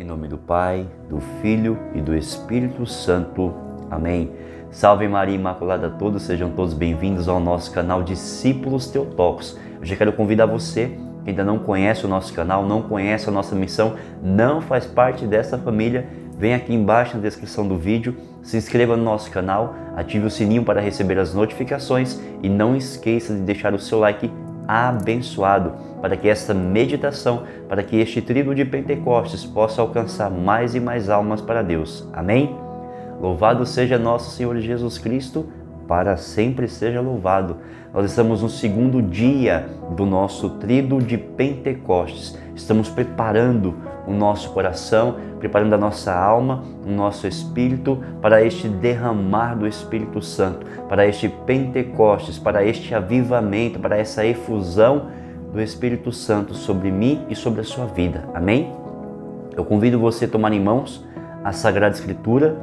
Em nome do Pai, do Filho e do Espírito Santo. Amém. Salve Maria Imaculada a todos, sejam todos bem-vindos ao nosso canal Discípulos Teotocos. Eu já quero convidar você que ainda não conhece o nosso canal, não conhece a nossa missão, não faz parte dessa família, vem aqui embaixo na descrição do vídeo, se inscreva no nosso canal, ative o sininho para receber as notificações e não esqueça de deixar o seu like abençoado para que esta meditação, para que este tríduo de Pentecostes possa alcançar mais e mais almas para Deus. Amém? Louvado seja nosso Senhor Jesus Cristo, para sempre seja louvado. Nós estamos no segundo dia do nosso tríduo de Pentecostes. Estamos preparando o nosso coração, preparando a nossa alma, o nosso espírito para este derramar do Espírito Santo, para este Pentecostes, para este avivamento, para essa efusão do Espírito Santo sobre mim e sobre a sua vida. Amém? Eu convido você a tomar em mãos a Sagrada Escritura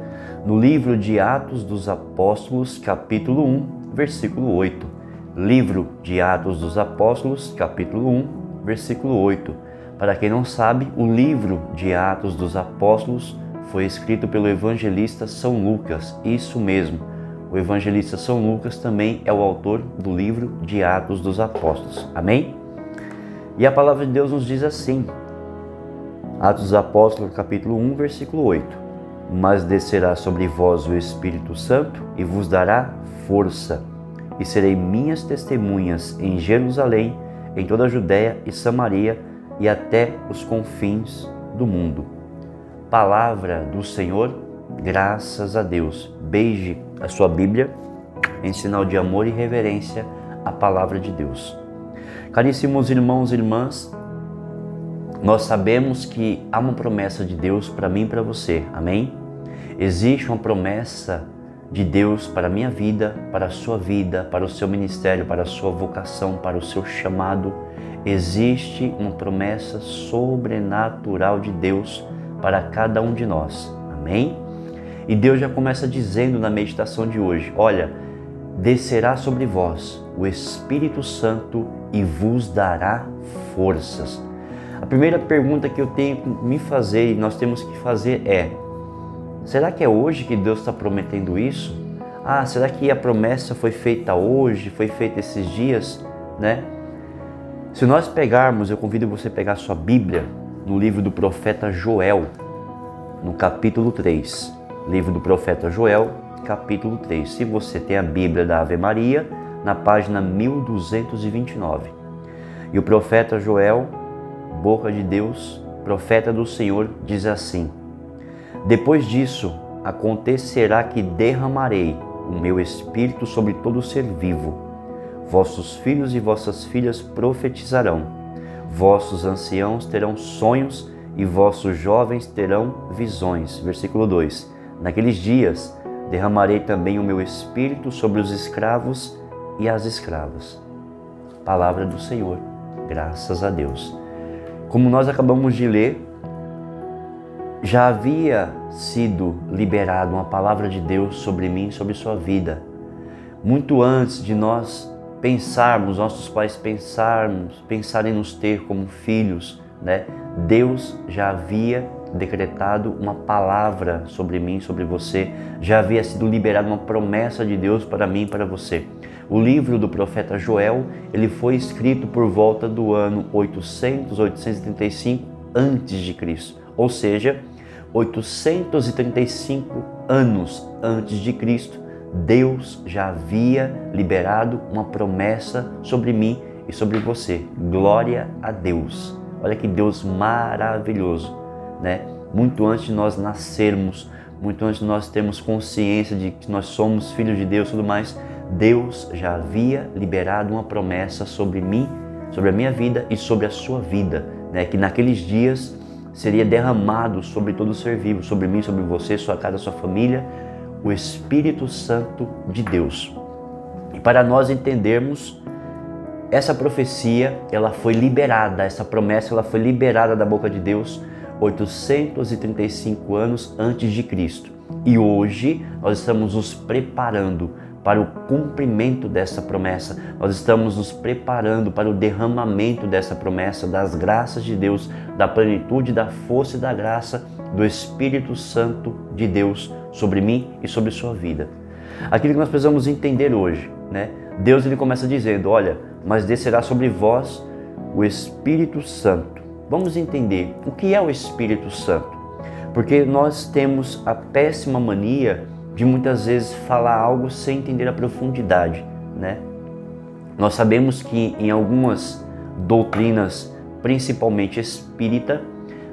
no livro de Atos dos Apóstolos, capítulo 1, versículo 8. Livro de Atos dos Apóstolos, capítulo 1, versículo 8. Para quem não sabe, o livro de Atos dos Apóstolos foi escrito pelo evangelista São Lucas. Isso mesmo, o evangelista São Lucas também é o autor do livro de Atos dos Apóstolos. Amém? E a palavra de Deus nos diz assim, Atos dos Apóstolos, capítulo 1, versículo 8. Mas descerá sobre vós o Espírito Santo e vos dará força, e serei minhas testemunhas em Jerusalém, em toda a Judéia e Samaria e até os confins do mundo. Palavra do Senhor, graças a Deus. Beije a sua Bíblia em sinal de amor e reverência à palavra de Deus. Caríssimos irmãos e irmãs, nós sabemos que há uma promessa de Deus para mim e para você, amém? Existe uma promessa de Deus para a minha vida, para a sua vida, para o seu ministério, para a sua vocação, para o seu chamado. Existe uma promessa sobrenatural de Deus para cada um de nós, amém? E Deus já começa dizendo na meditação de hoje, olha, descerá sobre vós o Espírito Santo e vos dará forças. A primeira pergunta que eu tenho que me fazer e nós temos que fazer é, será que é hoje que Deus está prometendo isso? Será que a promessa foi feita hoje, foi feita esses dias, né? Se nós pegarmos, eu convido você a pegar a sua Bíblia no livro do profeta Joel, no capítulo 3. Livro do profeta Joel, capítulo 3. Se você tem a Bíblia da Ave Maria, na página 1229. E o profeta Joel, boca de Deus, profeta do Senhor, diz assim: depois disso, acontecerá que derramarei o meu espírito sobre todo ser vivo. Vossos filhos e vossas filhas profetizarão. Vossos anciãos terão sonhos e vossos jovens terão visões. Versículo 2. Naqueles dias, derramarei também o meu espírito sobre os escravos e as escravas. Palavra do Senhor, graças a Deus. Como nós acabamos de ler, já havia sido liberada uma palavra de Deus sobre mim, sobre sua vida. Muito antes de nós pensarmos, nossos pais pensarem nos ter como filhos, né? Deus já havia decretado uma palavra sobre mim, sobre você. Já havia sido liberada uma promessa de Deus para mim e para você. O livro do profeta Joel, ele foi escrito por volta do ano 835 a.C., ou seja, 835 anos antes de Cristo, Deus já havia liberado uma promessa sobre mim e sobre você. Glória a Deus. Olha que Deus maravilhoso, né? Muito antes de nós nascermos, muito antes de nós termos consciência de que nós somos filhos de Deus e tudo mais, Deus já havia liberado uma promessa sobre mim, sobre a minha vida e sobre a sua vida, né? Que naqueles dias seria derramado sobre todo ser vivo, sobre mim, sobre você, sua casa, sua família, o Espírito Santo de Deus. E para nós entendermos, essa profecia, ela foi liberada, essa promessa, ela foi liberada da boca de Deus 835 anos antes de Cristo. E hoje nós estamos nos preparando para o cumprimento dessa promessa. Nós estamos nos preparando para o derramamento dessa promessa, das graças de Deus, da plenitude, da força e da graça do Espírito Santo de Deus sobre mim e sobre sua vida. Aquilo que nós precisamos entender hoje, né? Deus ele começa dizendo, olha, mas descerá sobre vós o Espírito Santo. Vamos entender o que é o Espírito Santo, porque nós temos a péssima mania de muitas vezes falar algo sem entender a profundidade, né? Nós sabemos que em algumas doutrinas, principalmente espírita,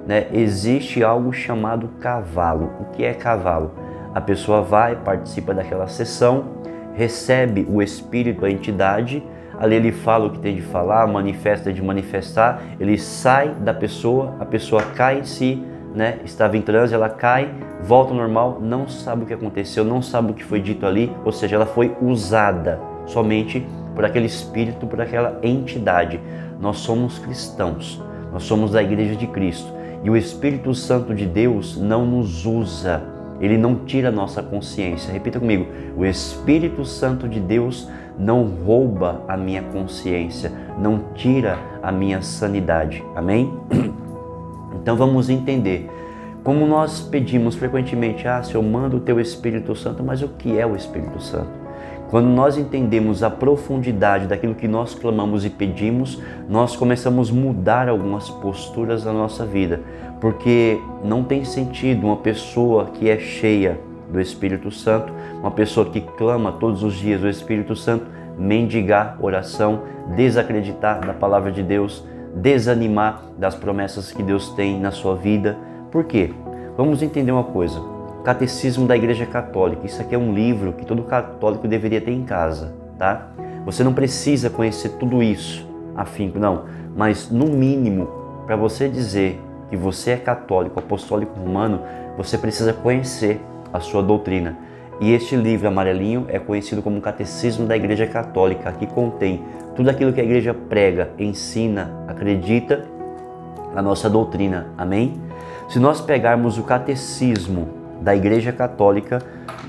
né, existe algo chamado cavalo. O que é cavalo? A pessoa vai, participa daquela sessão, recebe o espírito, a entidade, ali ele fala o que tem de falar, manifesta de manifestar, ele sai da pessoa, a pessoa cai em si, né? Estava em transe, ela cai, volta ao normal, não sabe o que aconteceu, não sabe o que foi dito ali, ou seja, ela foi usada somente por aquele espírito, por aquela entidade. Nós somos cristãos, nós somos da Igreja de Cristo e o Espírito Santo de Deus não nos usa, ele não tira a nossa consciência. Repita comigo, o Espírito Santo de Deus não rouba a minha consciência, não tira a minha sanidade. Amém? Então vamos entender, como nós pedimos frequentemente, Senhor, manda o teu Espírito Santo, mas o que é o Espírito Santo? Quando nós entendemos a profundidade daquilo que nós clamamos e pedimos, nós começamos a mudar algumas posturas da nossa vida, porque não tem sentido uma pessoa que é cheia do Espírito Santo, uma pessoa que clama todos os dias o Espírito Santo, mendigar oração, desacreditar da palavra de Deus, desanimar das promessas que Deus tem na sua vida. Por quê? Vamos entender uma coisa. Catecismo da Igreja Católica. Isso aqui é um livro que todo católico deveria ter em casa, tá? Você não precisa conhecer tudo isso afinco, não. Mas, no mínimo, para você dizer que você é católico, apostólico romano, você precisa conhecer a sua doutrina. E este livro amarelinho é conhecido como Catecismo da Igreja Católica, que contém tudo aquilo que a igreja prega, ensina, acredita na nossa doutrina. Amém? Se nós pegarmos o Catecismo da Igreja Católica,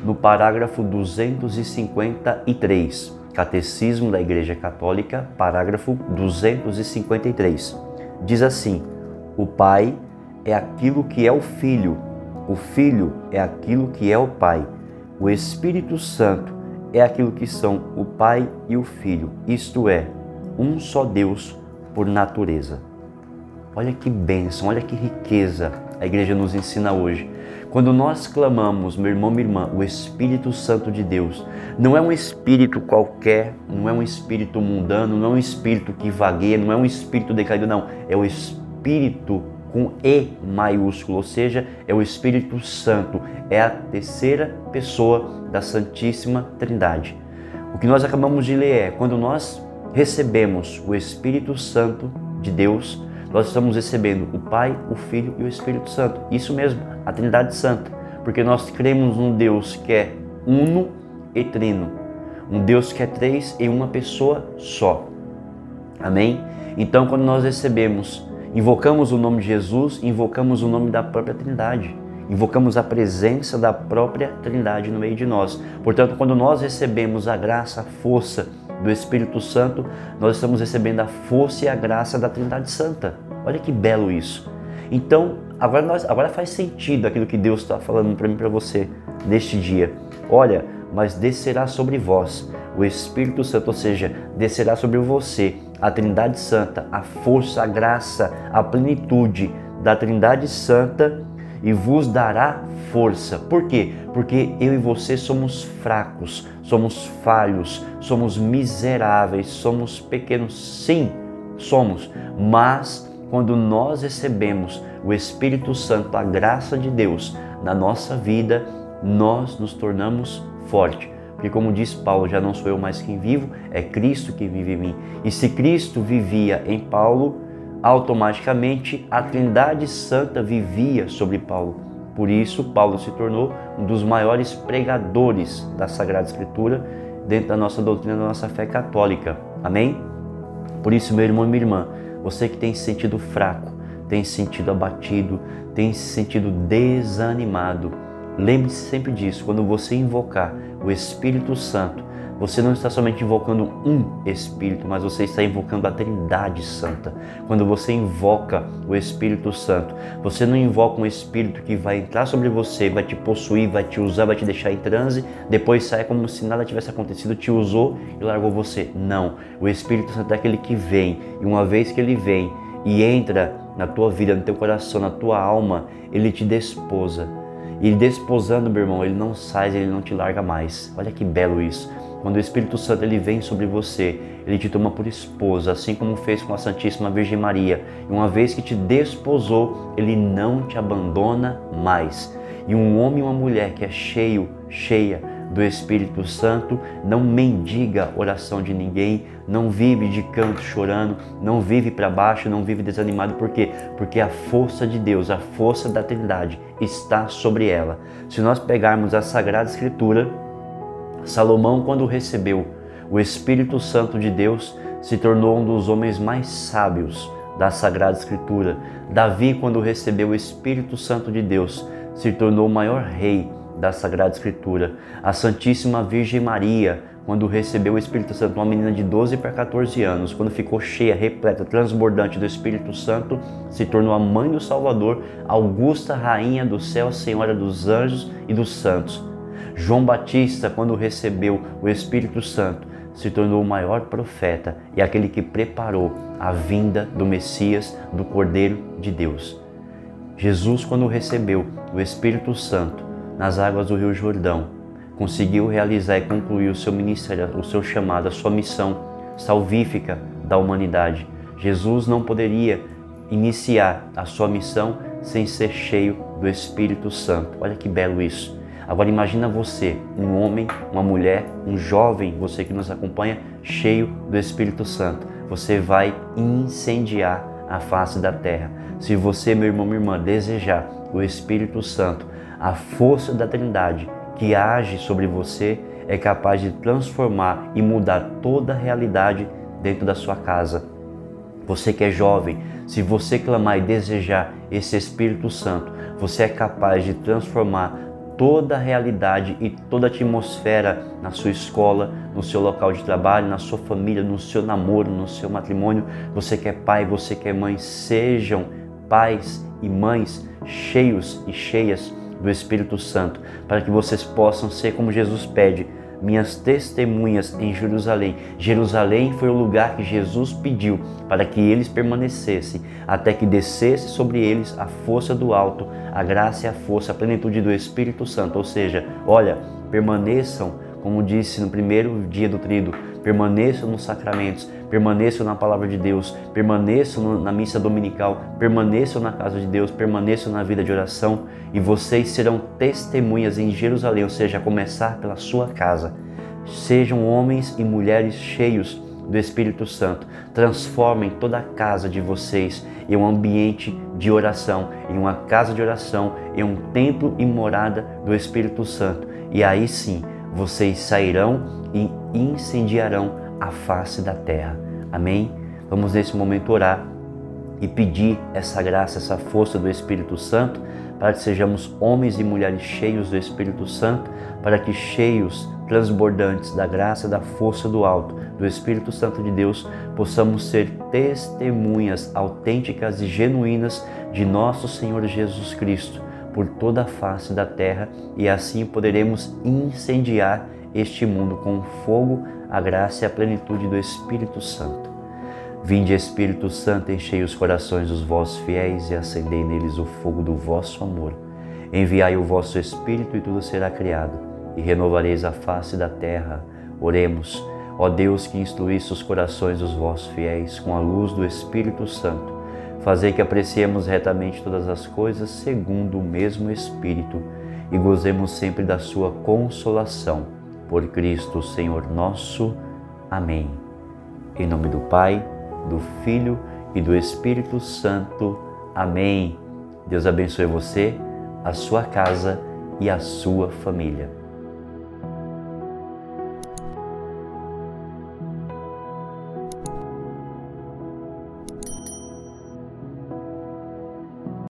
no parágrafo 253, Catecismo da Igreja Católica, parágrafo 253, diz assim: o Pai é aquilo que é o Filho, o Filho é aquilo que é o Pai, o Espírito Santo é aquilo que são o Pai e o Filho, isto é, um só Deus por natureza. Olha que bênção, olha que riqueza a igreja nos ensina hoje. Quando nós clamamos, meu irmão, minha irmã, o Espírito Santo de Deus, não é um espírito qualquer, não é um espírito mundano, não é um espírito que vagueia, não é um espírito decaído, não. É o Espírito com E maiúsculo, ou seja, é o Espírito Santo, é a terceira pessoa da Santíssima Trindade. O que nós acabamos de ler é, quando nós recebemos o Espírito Santo de Deus, nós estamos recebendo o Pai, o Filho e o Espírito Santo. Isso mesmo, a Trindade Santa, porque nós cremos num Deus que é uno e trino, um Deus que é três em uma pessoa só. Amém? Então, quando nós recebemos, invocamos o nome de Jesus, invocamos o nome da própria Trindade, invocamos a presença da própria Trindade no meio de nós. Portanto, quando nós recebemos a graça, a força do Espírito Santo, nós estamos recebendo a força e a graça da Trindade Santa. Olha que belo isso. Então, agora faz sentido aquilo que Deus está falando para mim e para você neste dia. Olha, mas descerá sobre vós o Espírito Santo, ou seja, descerá sobre você a Trindade Santa, a força, a graça, a plenitude da Trindade Santa e vos dará força. Por quê? Porque eu e você somos fracos, somos falhos, somos miseráveis, somos pequenos. Sim, somos. Mas quando nós recebemos o Espírito Santo, a graça de Deus na nossa vida, nós nos tornamos fortes. Porque como diz Paulo, já não sou eu mais quem vivo, é Cristo que vive em mim. E se Cristo vivia em Paulo, automaticamente a Trindade Santa vivia sobre Paulo. Por isso, Paulo se tornou um dos maiores pregadores da Sagrada Escritura dentro da nossa doutrina, da nossa fé católica. Amém? Por isso, meu irmão e minha irmã, você que tem se sentido fraco, tem se sentido abatido, tem se sentido desanimado, lembre-se sempre disso. Quando você invocar o Espírito Santo, você não está somente invocando um Espírito, mas você está invocando a Trindade Santa. Quando você invoca o Espírito Santo, você não invoca um Espírito que vai entrar sobre você, vai te possuir, vai te usar, vai te deixar em transe, depois sai como se nada tivesse acontecido, te usou e largou você. Não, o Espírito Santo é aquele que vem, e uma vez que ele vem e entra na tua vida, no teu coração, na tua alma, ele te desposa. E desposando, meu irmão, ele não sai, ele não te larga mais. Olha que belo isso. Quando o Espírito Santo ele vem sobre você, ele te toma por esposa, assim como fez com a Santíssima Virgem Maria. E uma vez que te desposou, ele não te abandona mais. E um homem e uma mulher que é cheia do Espírito Santo, não mendiga oração de ninguém, não vive de canto chorando, não vive para baixo, não vive desanimado. Por quê? Porque a força de Deus, a força da Trindade está sobre ela. Se nós pegarmos a Sagrada Escritura, Salomão, quando recebeu o Espírito Santo de Deus, se tornou um dos homens mais sábios da Sagrada Escritura. Davi, quando recebeu o Espírito Santo de Deus, se tornou o maior rei da Sagrada Escritura. A Santíssima Virgem Maria, quando recebeu o Espírito Santo, uma menina de 12 para 14 anos, quando ficou cheia, repleta, transbordante do Espírito Santo, se tornou a mãe do Salvador, augusta rainha do céu, senhora dos anjos e dos santos. João Batista, quando recebeu o Espírito Santo, se tornou o maior profeta e aquele que preparou a vinda do Messias, do Cordeiro de Deus. Jesus, quando recebeu o Espírito Santo nas águas do Rio Jordão, conseguiu realizar e concluir o seu ministério, o seu chamado, a sua missão salvífica da humanidade. Jesus não poderia iniciar a sua missão sem ser cheio do Espírito Santo. Olha que belo isso. Agora imagina você, um homem, uma mulher, um jovem, você que nos acompanha, cheio do Espírito Santo. Você vai incendiar a face da terra. Se você, meu irmão, minha irmã, desejar o Espírito Santo, a força da Trindade que age sobre você é capaz de transformar e mudar toda a realidade dentro da sua casa. Você que é jovem, se você clamar e desejar esse Espírito Santo, você é capaz de transformar toda a realidade e toda a atmosfera na sua escola, no seu local de trabalho, na sua família, no seu namoro, no seu matrimônio. Você que é pai, você que é mãe, sejam pais e mães cheios e cheias do Espírito Santo, para que vocês possam ser como Jesus pede, minhas testemunhas em Jerusalém. Jerusalém foi o lugar que Jesus pediu para que eles permanecessem, até que descesse sobre eles a força do alto, a graça e a força, a plenitude do Espírito Santo. Ou seja, olha, permaneçam, como disse no primeiro dia do tríduo, permaneçam nos sacramentos, permaneçam na palavra de Deus, permaneçam na missa dominical, permaneçam na casa de Deus, permaneçam na vida de oração, e vocês serão testemunhas em Jerusalém, ou seja, a começar pela sua casa. Sejam homens e mulheres cheios do Espírito Santo. Transformem toda a casa de vocês em um ambiente de oração, em uma casa de oração, em um templo e morada do Espírito Santo. E aí sim, vocês sairão e incendiarão a face da terra. Amém? Vamos nesse momento orar e pedir essa graça, essa força do Espírito Santo, para que sejamos homens e mulheres cheios do Espírito Santo, para que cheios, transbordantes da graça e da força do alto, do Espírito Santo de Deus, possamos ser testemunhas autênticas e genuínas de nosso Senhor Jesus Cristo por toda a face da terra, e assim poderemos incendiar este mundo com o fogo, a graça e a plenitude do Espírito Santo. Vinde, Espírito Santo, enchei os corações dos vossos fiéis e acendei neles o fogo do vosso amor. Enviai o vosso Espírito e tudo será criado, e renovareis a face da terra. Oremos. Ó Deus, que instruísse os corações dos vossos fiéis com a luz do Espírito Santo, fazei que apreciemos retamente todas as coisas segundo o mesmo Espírito e gozemos sempre da sua consolação. Por Cristo, Senhor nosso. Amém. Em nome do Pai, do Filho e do Espírito Santo. Amém. Deus abençoe você, a sua casa e a sua família.